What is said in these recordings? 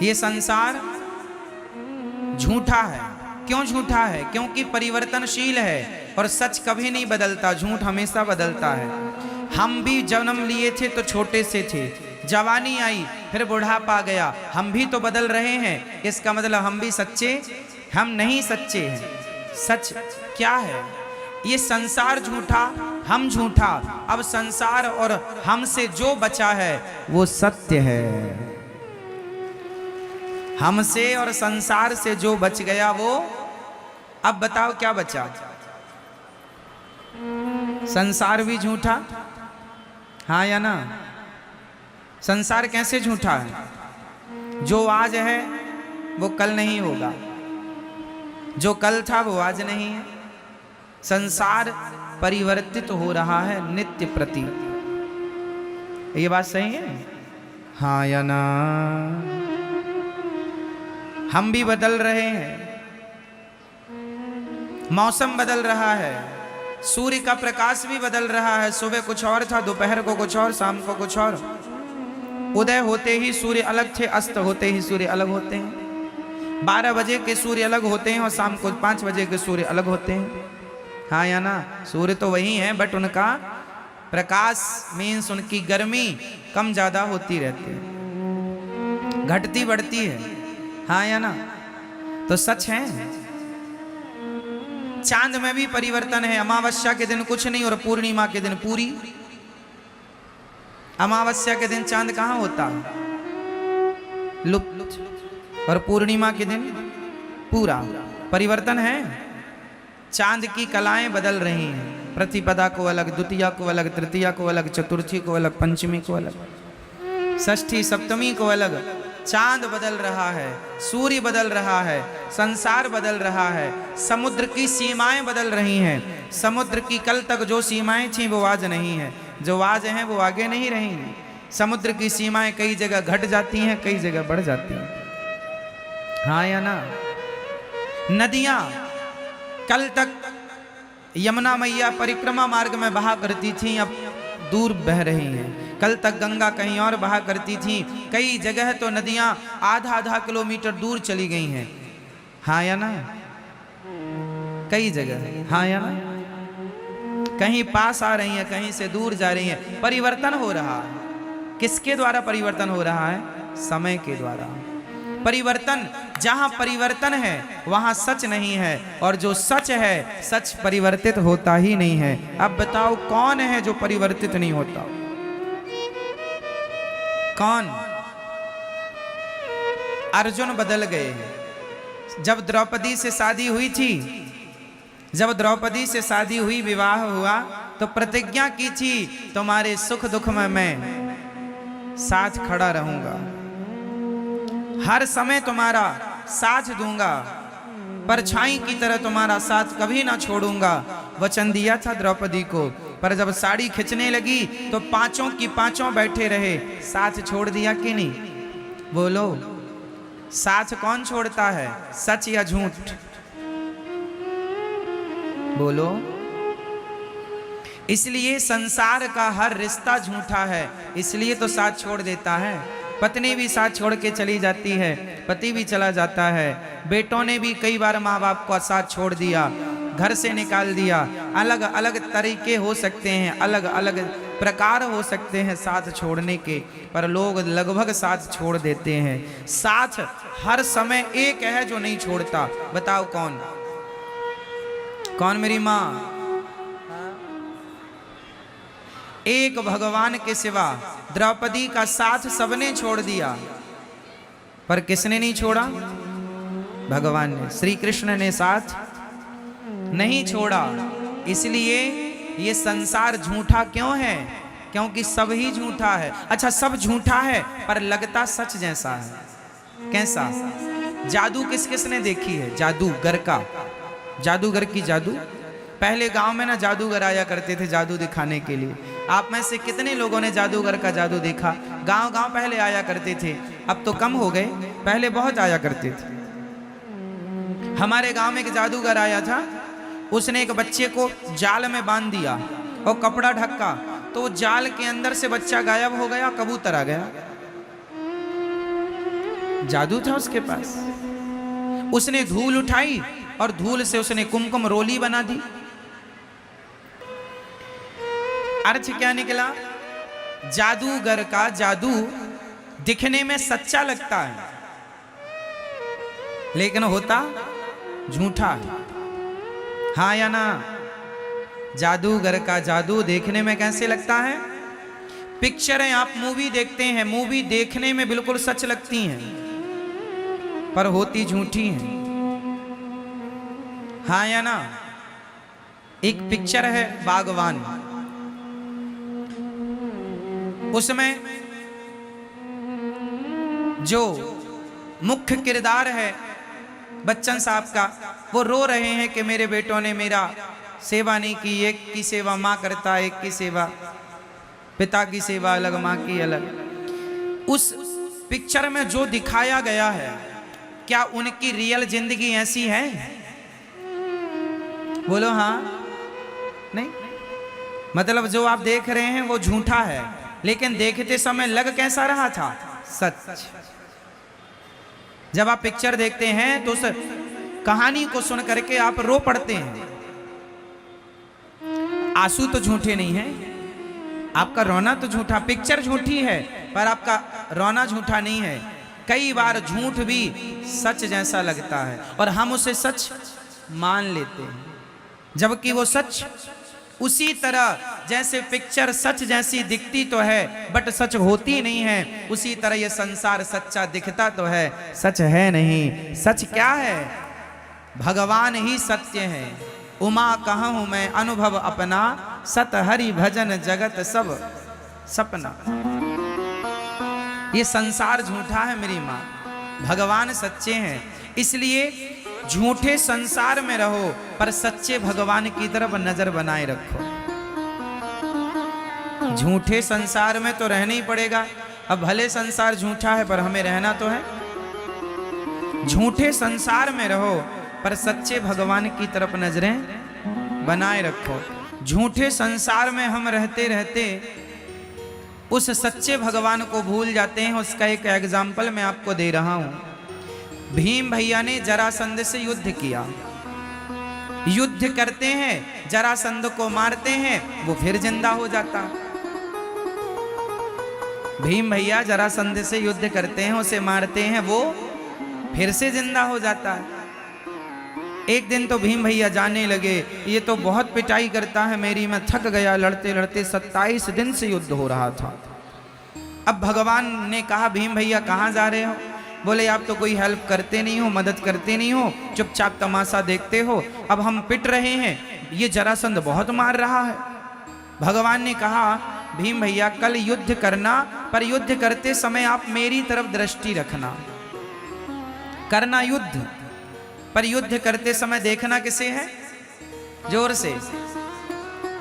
ये संसार झूठा है। क्यों झूठा है? क्योंकि परिवर्तनशील है और सच कभी नहीं बदलता, झूठ हमेशा बदलता है। हम भी जन्म लिए थे तो छोटे से थे, जवानी आई फिर बुढ़ापा आ गया, हम भी तो बदल रहे हैं। इसका मतलब हम भी सच्चे, हम नहीं सच्चे हैं। सच क्या है? ये संसार झूठा, हम झूठा। अब संसार और हमसे जो बचा है वो सत्य है। हमसे और संसार से जो बच गया वो, अब बताओ क्या बचा? संसार भी झूठा, हाँ या ना? संसार कैसे झूठा है? जो आज है वो कल नहीं होगा, जो कल था वो आज नहीं है। संसार परिवर्तित हो रहा है नित्य प्रति। ये बात सही है, हाँ या ना? हम भी बदल रहे हैं, मौसम बदल रहा है, सूर्य का प्रकाश भी बदल रहा है। सुबह कुछ और था, दोपहर को कुछ और, शाम को कुछ और। उदय होते ही सूर्य अलग थे, अस्त होते ही सूर्य अलग होते हैं। 12 बजे के सूर्य अलग होते हैं और शाम को 5 बजे के सूर्य अलग होते हैं, हाँ या ना? सूर्य तो वही है, बट उनका प्रकाश मीन्स उनकी गर्मी कम ज्यादा होती रहती है, घटती बढ़ती है, हाँ या ना? तो सच है। चांद में भी परिवर्तन है। अमावस्या के दिन कुछ नहीं और पूर्णिमा के दिन पूरी। अमावस्या के दिन चांद कहाँ होता है? लुप्त। और पूर्णिमा के दिन पूरा। परिवर्तन है। चांद की कलाएं बदल रही हैं। प्रतिपदा को अलग, द्वितीया को अलग, तृतीया को अलग, चतुर्थी को अलग, पंचमी को अलग, षष्ठी सप्तमी को अलग। चांद बदल रहा है, सूर्य बदल रहा है, संसार बदल रहा है, समुद्र की सीमाएं बदल रही हैं। समुद्र की कल तक जो सीमाएं थीं वो आज नहीं है, जो आज हैं वो आगे नहीं रहेंगी। समुद्र की सीमाएं कई जगह घट जाती हैं, कई जगह बढ़ जाती हैं, हाँ या ना? नदियां कल तक यमुना मैया परिक्रमा मार्ग में बहा करती थीं, अब दूर बह रही हैं। कल तक गंगा कहीं और बहा करती थी, कई जगह तो नदियां आधा किलोमीटर दूर चली गई हैं, हाँ या ना? कई जगह, हाँ या ना? कहीं पास आ रही हैं, कहीं से दूर जा रही हैं। परिवर्तन हो रहा है। किसके द्वारा परिवर्तन हो रहा है? समय के द्वारा। परिवर्तन, जहां परिवर्तन है वहां सच नहीं है, और जो सच है सच परिवर्तित होता ही नहीं है। अब बताओ कौन है जो परिवर्तित नहीं होता? कौन? अर्जुन बदल गए हैं। जब द्रौपदी से शादी हुई थी, जब द्रौपदी से शादी हुई, विवाह हुआ, तो प्रतिज्ञा की थी तुम्हारे सुख दुख में मैं साथ खड़ा रहूंगा, हर समय तुम्हारा साथ दूंगा, परछाई की तरह तुम्हारा साथ कभी ना छोड़ूंगा। वचन दिया था द्रौपदी को, पर जब साड़ी खिंचने लगी तो पांचों की पांचों बैठे रहे। साथ छोड़ दिया कि नहीं? बोलो, साथ कौन छोड़ता है? सच या झूठ? बोलो। इसलिए संसार का हर रिश्ता झूठा है, इसलिए तो साथ छोड़ देता है। पत्नी भी साथ छोड़ के चली जाती है, पति भी चला जाता है, बेटों ने भी कई बार माँ बाप को साथ छोड़ दिया, घर से निकाल दिया। अलग अलग तरीके हो सकते हैं, अलग अलग प्रकार हो सकते हैं साथ छोड़ने के, पर लोग लगभग साथ छोड़ देते हैं। साथ हर समय एक है जो नहीं छोड़ता, बताओ कौन? कौन मेरी माँ? एक भगवान के सिवा द्रौपदी का साथ सबने छोड़ दिया, पर किसने नहीं छोड़ा? भगवान ने, श्री कृष्ण ने साथ नहीं छोड़ा। इसलिए ये संसार झूठा क्यों है? क्योंकि सब ही झूठा है। अच्छा, सब झूठा है पर लगता सच जैसा है। कैसा? जादू किस किस ने देखी है? जादूगर का, जादूगर की जादू। पहले गांव में ना जादूगर आया करते थे जादू दिखाने के लिए। आप में से कितने लोगों ने जादूगर का जादू देखा? गांव गांव पहले आया करते थे, अब तो कम हो गए, पहले बहुत आया करते थे। हमारे गांव में एक जादूगर आया था, उसने एक बच्चे को जाल में बांध दिया और कपड़ा ढका, तो जाल के अंदर से बच्चा गायब हो गया, कबूतर आ गया। जादू था उसके पास। उसने धूल उठाई और धूल से उसने कुमकुम रोली बना दी। अर्थ क्या निकला? जादूगर का जादू दिखने में सच्चा लगता है, लेकिन होता झूठा है। हाँ या ना? जादूगर का जादू देखने में कैसे लगता है? पिक्चरें आप मूवी देखते हैं, मूवी देखने में बिल्कुल सच लगती हैं, पर होती झूठी हैं। हाँ या ना? एक पिक्चर है बागवान, उसमें जो मुख्य किरदार है बच्चन साहब का, वो रो रहे हैं कि मेरे बेटों ने मेरा सेवा नहीं की। एक की सेवा माँ करता, एक की सेवा पिता की सेवा अलग, माँ की अलग। उस पिक्चर में जो दिखाया गया है, क्या उनकी रियल जिंदगी ऐसी है? बोलो हाँ नहीं? मतलब जो आप देख रहे हैं वो झूठा है, लेकिन देखते समय लग कैसा रहा था? सच। जब आप पिक्चर देखते हैं तो उस कहानी को सुन करके आप रो पड़ते हैं। आंसू तो झूठे नहीं है, आपका रोना तो झूठा। पिक्चर झूठी है पर आपका रोना झूठा नहीं है। कई बार झूठ भी सच जैसा लगता है और हम उसे सच मान लेते हैं, जबकि वो सच उसी तरह जैसे पिक्चर सच जैसी दिखती तो है बट सच होती नहीं है, उसी तरह ये संसार सच्चा दिखता तो है, सच है नहीं। सच क्या है? भगवान ही सत्य है। उमा कहूँ मैं अनुभव अपना, सत हरि भजन जगत सब सपना। ये संसार झूठा है मेरी माँ, भगवान सच्चे हैं। इसलिए झूठे संसार में रहो पर सच्चे भगवान की तरफ नजर बनाए रखो। झूठे संसार में तो रहना ही पड़ेगा। अब भले संसार झूठा है पर हमें रहना तो है। झूठे संसार में रहो पर सच्चे भगवान की तरफ नजरें बनाए रखो। झूठे संसार में हम रहते रहते उस सच्चे भगवान को भूल जाते हैं। उसका एक एग्जाम्पल मैं आपको दे रहा हूं। भीम भैया ने जरासंध से युद्ध किया। युद्ध करते हैं, जरासंध को मारते हैं, वो फिर जिंदा हो जाता। भीम भैया जरासंध से युद्ध करते हैं, उसे मारते हैं, वो फिर से जिंदा हो जाता है। एक दिन तो भीम भैया जाने लगे, ये तो बहुत पिटाई करता है मेरी, मैं थक गया लड़ते लड़ते। 27 दिन से युद्ध हो रहा था। अब भगवान ने कहा भीम भैया कहाँ जा रहे हो? बोले आप तो कोई हेल्प करते नहीं हो, मदद करते नहीं हो, चुपचाप तमाशा देखते हो। अब हम पिट रहे हैं, ये जरासंध बहुत मार रहा है। भगवान ने कहा भीम भैया कल युद्ध करना, पर युद्ध करते समय आप मेरी तरफ दृष्टि रखना। करना युद्ध, पर युद्ध करते समय देखना किसे है? जोर से,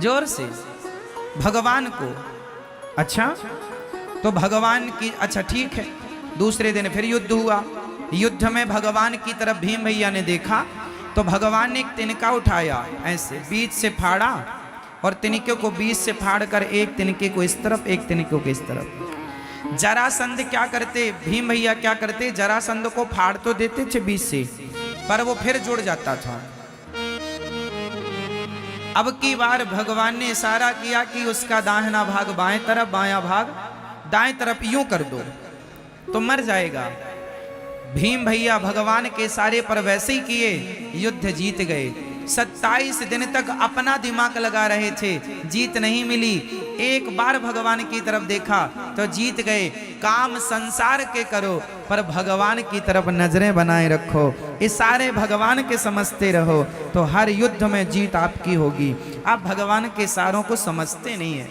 जोर से भगवान को। अच्छा तो भगवान की, अच्छा ठीक है। दूसरे दिन फिर युद्ध हुआ। युद्ध में भगवान की तरफ भीम भैया ने देखा तो भगवान ने एक तिनका उठाया, ऐसे बीच से फाड़ा और तिनके को बीच से फाड़ कर एक तिनके को इस तरफ, एक तिनके को इस तरफ। जरासंध क्या करते, भीम भैया क्या करते, जरासंध को फाड़ तो देते थे बीच से, पर वो फिर जुड़ जाता था। अब की बार भगवान ने इशारा किया कि उसका दाहिना भाग बाएं तरफ, बायां भाग दाएं तरफ, यूं कर दो तो मर जाएगा। भीम भैया भगवान के इशारे पर वैसे ही किए, युद्ध जीत गए। 27 दिन तक अपना दिमाग लगा रहे थे, जीत नहीं मिली। एक बार भगवान की तरफ देखा तो जीत गए। काम संसार के करो पर भगवान की तरफ नजरें बनाए रखो। इशारे भगवान के समझते रहो तो हर युद्ध में जीत आपकी होगी। आप भगवान के इशारों को समझते नहीं है,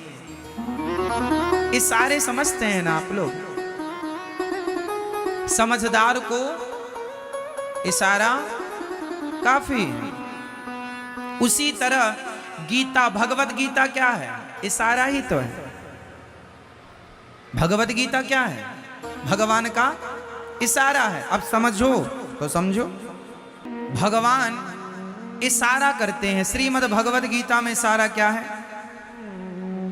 इशारे समझते हैं ना आप लोग। समझदार को इशारा काफी है। उसी तरह गीता, भगवत गीता क्या है? इशारा ही तो है। भगवत गीता क्या है? भगवान का इशारा है। अब समझो तो समझो, भगवान इशारा करते हैं। श्रीमद् भगवत गीता में इशारा क्या है?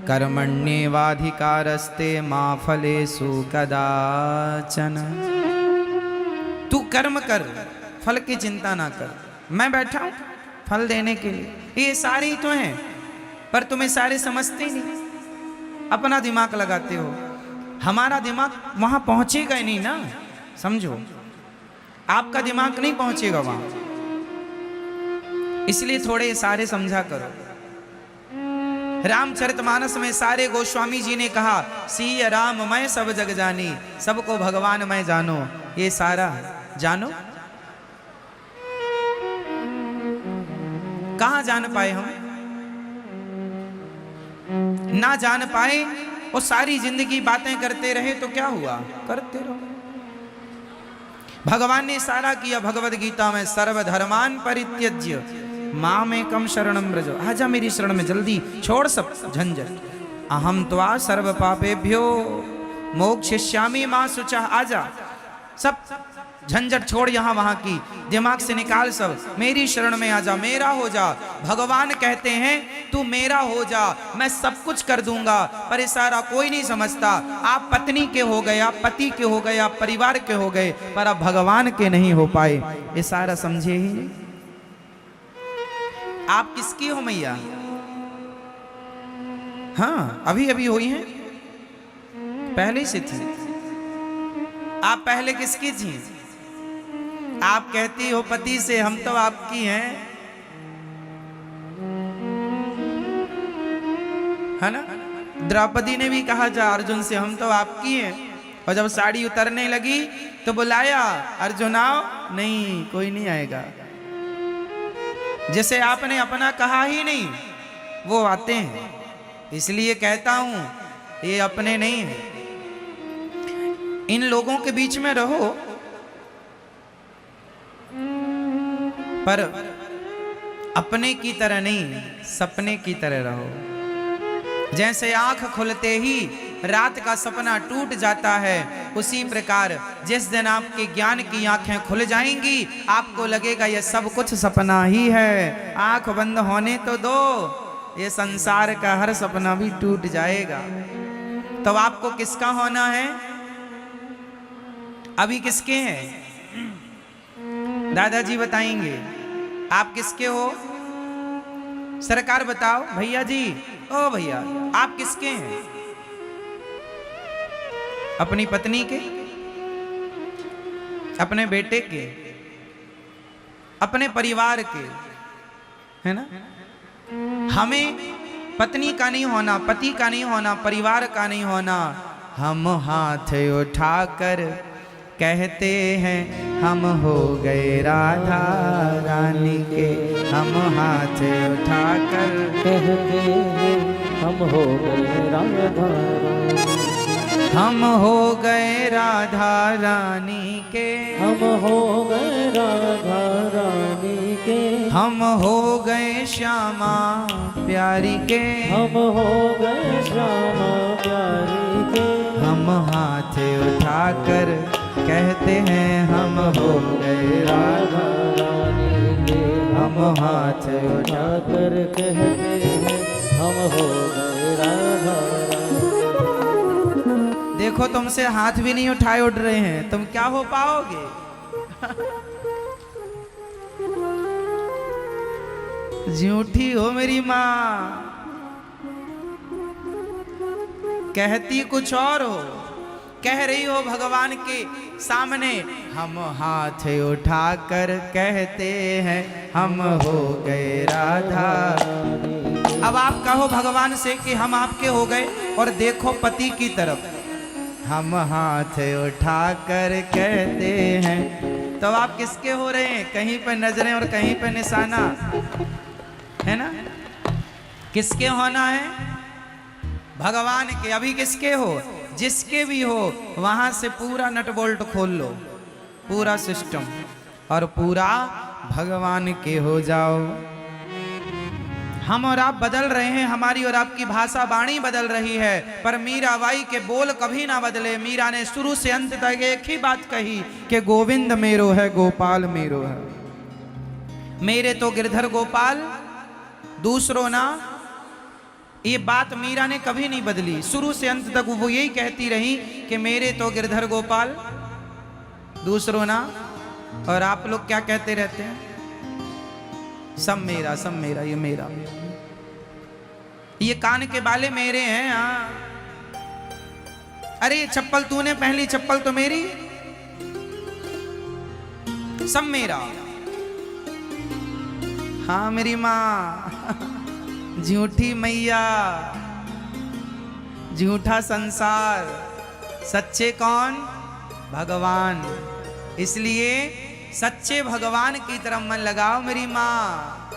कर्मण्येवाधिकारस्ते मा फलेषु कदाचन। कर्म कर, फल की चिंता ना कर। मैं बैठा हूं फल देने के लिए, ये सारे ही तो हैं, पर तुम्हें सारे समझते ही नहीं, अपना दिमाग लगाते हो। हमारा दिमाग वहां पहुंचेगा ही नहीं ना, समझो, आपका दिमाग नहीं पहुंचेगा वहां, इसलिए थोड़े सारे समझा करो। रामचरितमानस में सारे गोस्वामी जी ने कहा, सिय राम मैं सब जग जानी, सबको भगवान मैं जानो। ये सारा जानो, कहां जान पाए हम? ना जान पाए और सारी जिंदगी बातें करते रहे तो क्या हुआ? करते रहो। भगवान ने सारा किया भगवद गीता में, सर्वधर्मान परित्यज्य मामेकं शरणं व्रज। आजा मेरी शरण में, जल्दी छोड़ सब झंझट। अहम त्वा सर्व पापेभ्यो मोक्षयिष्यामि मा शुचः। आजा, सब झंझट छोड़ यहाँ वहां की, दिमाग से निकाल सब, मेरी शरण में आजा, मेरा हो जा। भगवान कहते हैं तू मेरा हो जा, मैं सब कुछ कर दूंगा। पर ये सारा कोई नहीं समझता। आप पत्नी के हो गए, आप पति के हो गए, आप परिवार के हो गए, पर अब भगवान के नहीं हो पाए। ये सारा समझे ही नहीं। आप किसकी हो मैया? हाँ, अभी अभी हुई हैं, पहले से थी। आप पहले किसकी थी? आप कहती हो पति से, हम तो आपकी हैं, है ना? द्रौपदी ने भी कहा जा अर्जुन से, हम तो आपकी हैं। और जब साड़ी उतरने लगी तो बुलाया, अर्जुन आओ, नहीं कोई नहीं आएगा। जैसे आपने अपना कहा ही नहीं, वो आते हैं। इसलिए कहता हूं ये अपने नहीं है। इन लोगों के बीच में रहो, पर अपने की तरह नहीं, सपने की तरह रहो। जैसे आंख खुलते ही रात का सपना टूट जाता है, उसी प्रकार जिस दिन आपके ज्ञान की आंखें खुल जाएंगी, आपको लगेगा ये सब कुछ सपना ही है। आंख बंद होने तो दो, ये संसार का हर सपना भी टूट जाएगा। तो आपको किसका होना है? अभी किसके हैं? दादाजी बताएंगे आप किसके हो। सरकार बताओ, भैया जी, ओ भैया, आप किसके हैं? अपनी पत्नी के, अपने बेटे के, अपने परिवार के, है ना? हमें पत्नी का नहीं होना, पति का नहीं होना, परिवार का नहीं होना। हम हाथ उठाकर कहते हैं हम हो गए राधा रानी के। हम हाथ उठाकर कहते हैं हम हो गए राधा, हम हो गए राधा रानी के। हम हो गए राधा रानी के। हम हो गए श्यामा प्यारी के। हम हो गए श्यामा प्यारी के। हम हाथ उठाकर कहते हैं हम हो गए राधा रानी के। हम हाथ उठाकर कहते हैं हम हो गए राधा रानी। देखो तुमसे हाथ भी नहीं उठाए उठ रहे हैं, तुम क्या हो पाओगे? झूठी हो मेरी माँ, कहती कुछ और हो, कह रही हो भगवान के सामने हम हाथ उठाकर कहते हैं हम हो गए राधा। अब आप कहो भगवान से कि हम आपके हो गए, और देखो पति की तरफ, हम हाथ उठाकर कहते हैं। तो आप किसके हो रहे हैं? कहीं पे नजरें और कहीं पे निशाना, है ना? किसके होना है? भगवान के। अभी किसके हो? जिसके भी हो, वहां से पूरा नट बोल्ट खोल लो, पूरा सिस्टम, और पूरा भगवान के हो जाओ। हम और आप बदल रहे हैं, हमारी और आपकी भाषा वाणी बदल रही है, पर मीराबाई के बोल कभी ना बदले। मीरा ने शुरू से अंत तक एक ही बात कही कि गोविंद मेरो है, गोपाल मेरो है। मेरे तो गिरधर गोपाल, दूसरों ना। ये बात मीरा ने कभी नहीं बदली, शुरू से अंत तक वो यही कहती रही कि मेरे तो गिरधर गोपाल, दूसरों ना। और आप लोग क्या कहते रहते हैं? सब मेरा, सब मेरा, ये मेरा, ये कान के बाले मेरे हैं। हाँ, अरे ये चप्पल तूने पहली, चप्पल तो मेरी, सब मेरा। हाँ मेरी माँ, झूठी मैया, झूठा संसार, सच्चे कौन? भगवान। इसलिए सच्चे भगवान की तरफ मन लगाओ मेरी माँ।